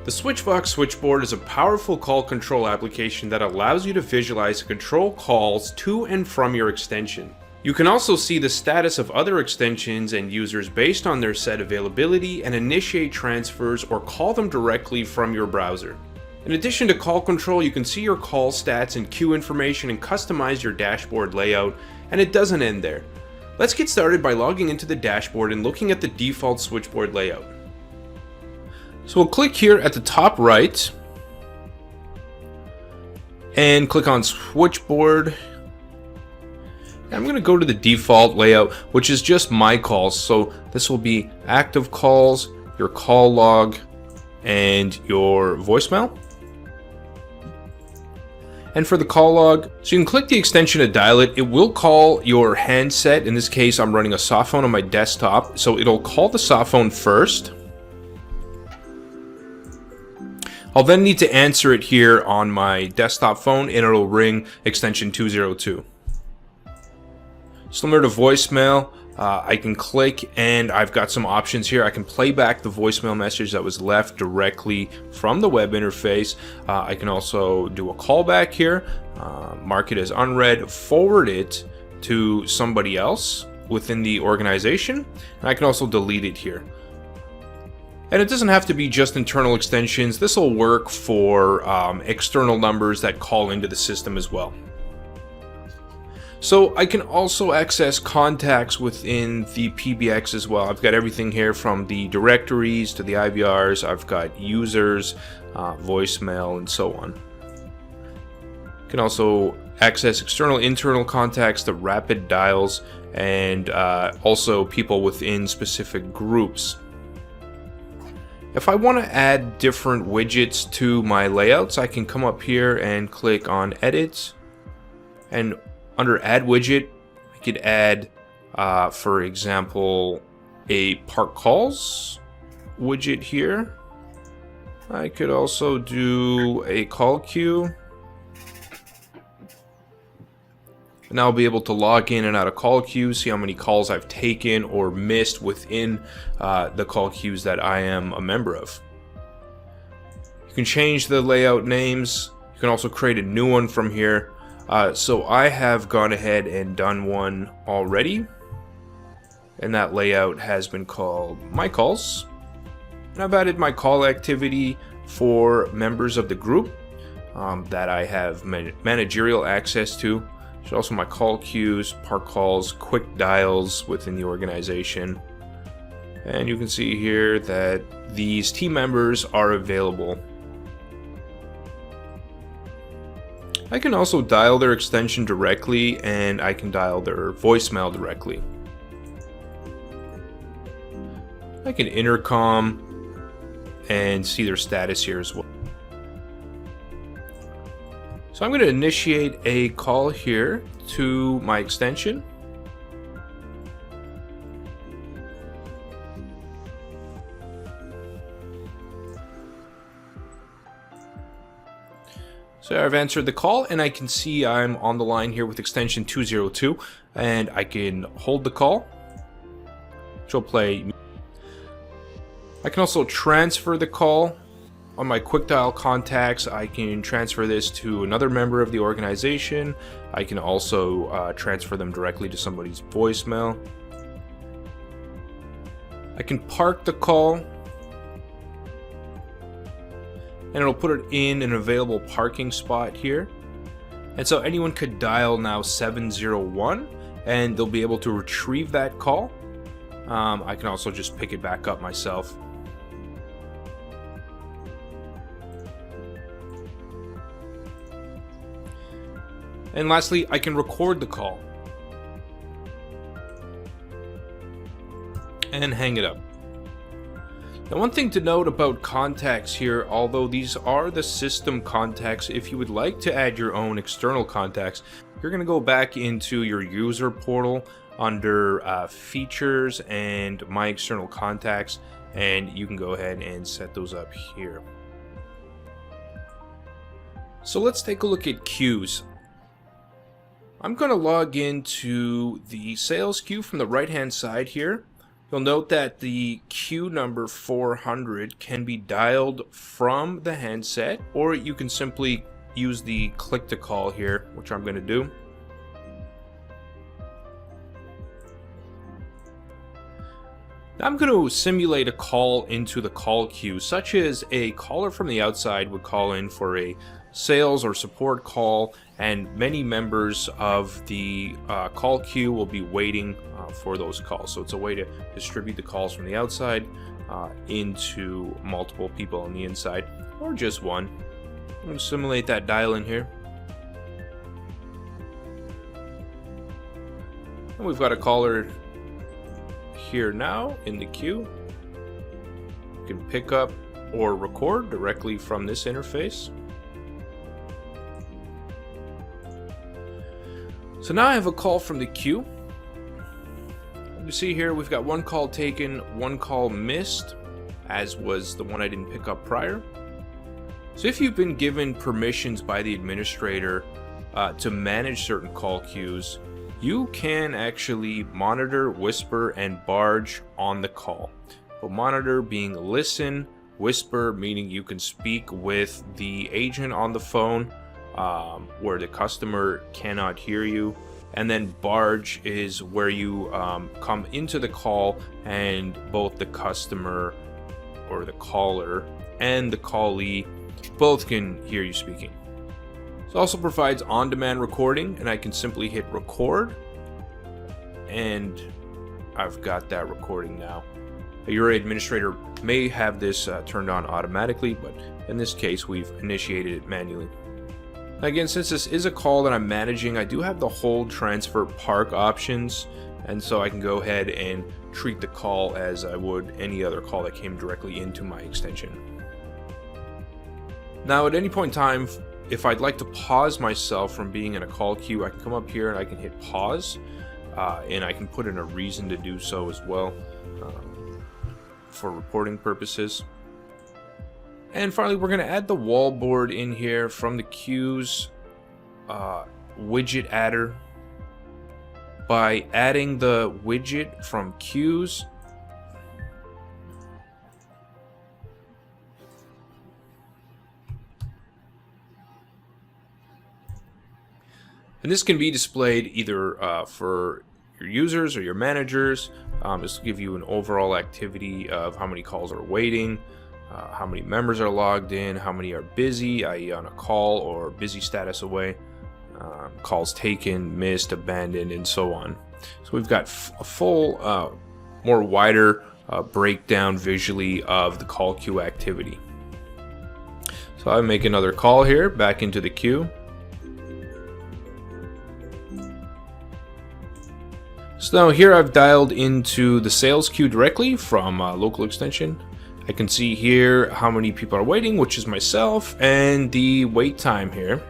The Switchboard is a powerful call control application that allows you to visualize and control calls to and from your extension. You can also see the status of other extensions and users based on their set availability and initiate transfers or call them directly from your browser. In addition to call control, you can see your call stats and queue information and customize your dashboard layout, and it doesn't end there. Let's get started by logging into the dashboard and looking at the default Switchboard layout. So we'll click here at the top right and click on Switchboard. I'm going to go to the default layout, which is just my calls. So this will be active calls, your call log, and your voicemail. And for the call log, so you can click the extension to dial it. It will call your handset. In this case, I'm running a soft phone on my desktop, so it'll call the soft phone first. I'll then need to answer it here on my desktop phone, and it'll ring extension 202. Similar to voicemail, I can click and I've got some options here. I can play back the voicemail message that was left directly from the web interface. I can also do a callback here, mark it as unread, forward it to somebody else within the organization, and I can also delete it here. And it doesn't have to be just internal extensions. This will work for external numbers that call into the system as well. So I can also access contacts within the PBX as well. I've got everything here from the directories to the IVRs. I've got users, voicemail, and so on. You can also access external, internal contacts, the rapid dials, and also people within specific groups. If I want to add different widgets to my layouts, I can come up here and click on Edit, and under Add Widget, I could add, for example, a Park Calls widget here. I could also do a call queue. And I'll be able to log in and out of call queues, see how many calls I've taken or missed within the call queues that I am a member of. You can change the layout names. You can also create a new one from here. So I have gone ahead and done one already, and that layout has been called My Calls. And I've added my call activity for members of the group that I have managerial access to. There's also my call queues, park calls, quick dials within the organization. And you can see here that these team members are available. I can also dial their extension directly, and I can dial their voicemail directly. I can intercom and see their status here as well. So I'm going to initiate a call here to my extension. So I've answered the call, and I can see I'm on the line here with extension 202, and I can hold the call, which will play. I can also transfer the call. On my quick dial contacts, I can transfer this to another member of the organization. I can also transfer them directly to somebody's voicemail. I can park the call, and it'll put it in an available parking spot here. And so anyone could dial now 701, and they'll be able to retrieve that call. I can also just pick it back up myself. And lastly, I can record the call and hang it up. Now, one thing to note about contacts here, although these are the system contacts, if you would like to add your own external contacts, you're going to go back into your user portal under features and my external contacts, and you can go ahead and set those up here. So let's take a look at queues. I'm going to log into the sales queue from the right hand side here. You'll note that the queue number 400 can be dialed from the handset, or you can simply use the click to call here, which I'm going to do. Now I'm going to simulate a call into the call queue, such as a caller from the outside would call in for a sales or support call, and many members of the call queue will be waiting for those calls. So it's a way to distribute the calls from the outside into multiple people on the inside, or just one. I'm going to simulate that dial in here. And we've got a caller here now in the queue. You can pick up or record directly from this interface. So now I have a call from the queue. You see here we've got one call taken, one call missed, as was the one I didn't pick up prior. So if you've been given permissions by the administrator to manage certain call queues, you can actually monitor, whisper, and barge on the call. But monitor being listen, whisper meaning you can speak with the agent on the phone where the customer cannot hear you. And then barge is where you come into the call and both the customer or the caller and the callee both can hear you speaking. It also provides on-demand recording, and I can simply hit record, and I've got that recording now. Your administrator may have this turned on automatically, but in this case we've initiated it manually. Again, since this is a call that I'm managing, I do have the hold, transfer, park options, and so I can go ahead and treat the call as I would any other call that came directly into my extension. Now at any point in time, if I'd like to pause myself from being in a call queue, I can come up here and I can hit pause, and I can put in a reason to do so as well for reporting purposes. And finally, we're going to add the wallboard in here from the queues widget adder. By adding the widget from queues, and this can be displayed either for your users or your managers. This will give you an overall activity of how many calls are waiting, how many members are logged in, how many are busy, i.e. on a call or busy status away, calls taken, missed, abandoned, and so on. So we've got a full, more wider breakdown visually of the call queue activity. So I make another call here back into the queue. So now here I've dialed into the sales queue directly from local extension. I can see here how many people are waiting, which is myself, and the wait time here.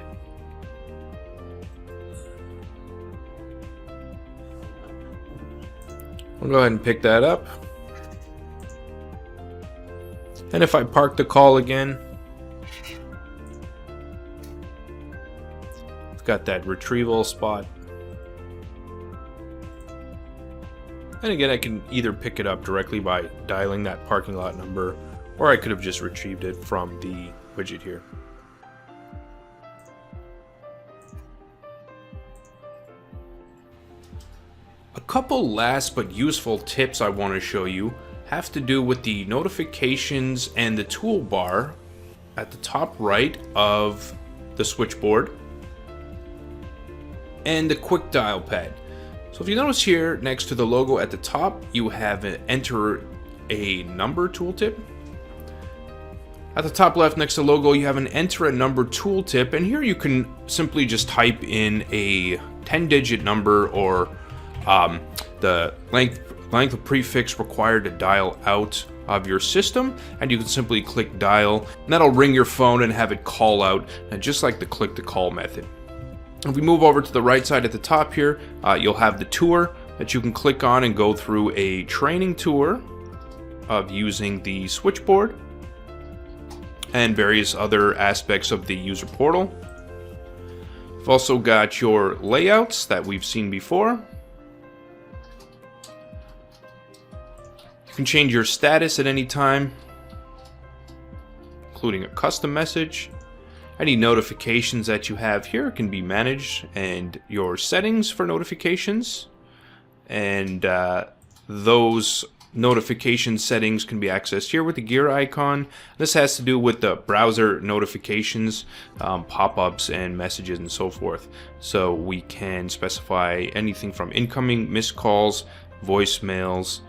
I'll go ahead and pick that up. And if I park the call again, I've got that retrieval spot. And again, I can either pick it up directly by dialing that parking lot number, or I could have just retrieved it from the widget here. A couple last but useful tips I want to show you have to do with the notifications and the toolbar at the top right of the switchboard and the quick dial pad. So if you notice here next to the logo at the top, you have an enter a number tooltip. At the top left next to the logo, you have an enter a number tooltip, and here you can simply just type in a 10-digit number or the length of prefix required to dial out of your system, and you can simply click dial, and that'll ring your phone and have it call out, just like the click to call method. If we move over to the right side at the top here, you'll have the tour that you can click on and go through a training tour of using the switchboard and various other aspects of the user portal. You've also got your layouts that we've seen before. can change your status at any time, including a custom message. Any notifications that you have here can be managed, and your settings for notifications. And those notification settings can be accessed here with the gear icon. This has to do with the browser notifications, pop-ups and messages and so forth. So we can specify anything from incoming, missed calls, voicemails,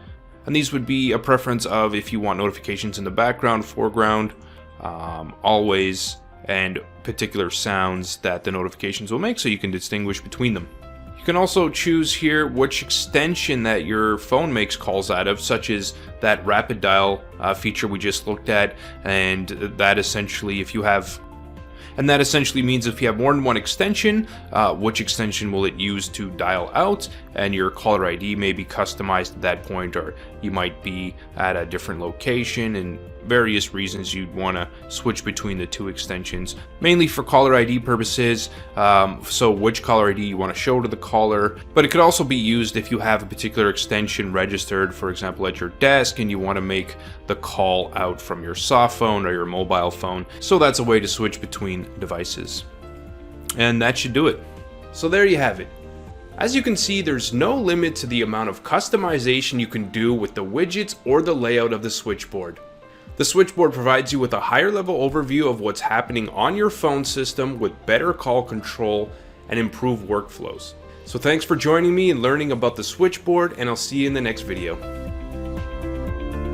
and these would be a preference of if you want notifications in the background, foreground, always, and particular sounds that the notifications will make, so you can distinguish between them. You can also choose here which extension that your phone makes calls out of, such as that rapid dial feature we just looked at, and that essentially means if you have more than one extension, which extension will it use to dial out, and your caller ID may be customized at that point, or you might be at a different location, and various reasons you'd want to switch between the two extensions, mainly for caller ID purposes, so which caller ID you want to show to the caller. But it could also be used if you have a particular extension registered, for example at your desk, and you want to make the call out from your soft phone or your mobile phone. So that's a way to switch between devices, and that should do it. So there you have it. As you can see, there's no limit to the amount of customization you can do with the widgets or the layout of the switchboard. The switchboard provides you with a higher level overview of what's happening on your phone system with better call control and improved workflows. So thanks for joining me and learning about the switchboard, and I'll see you in the next video.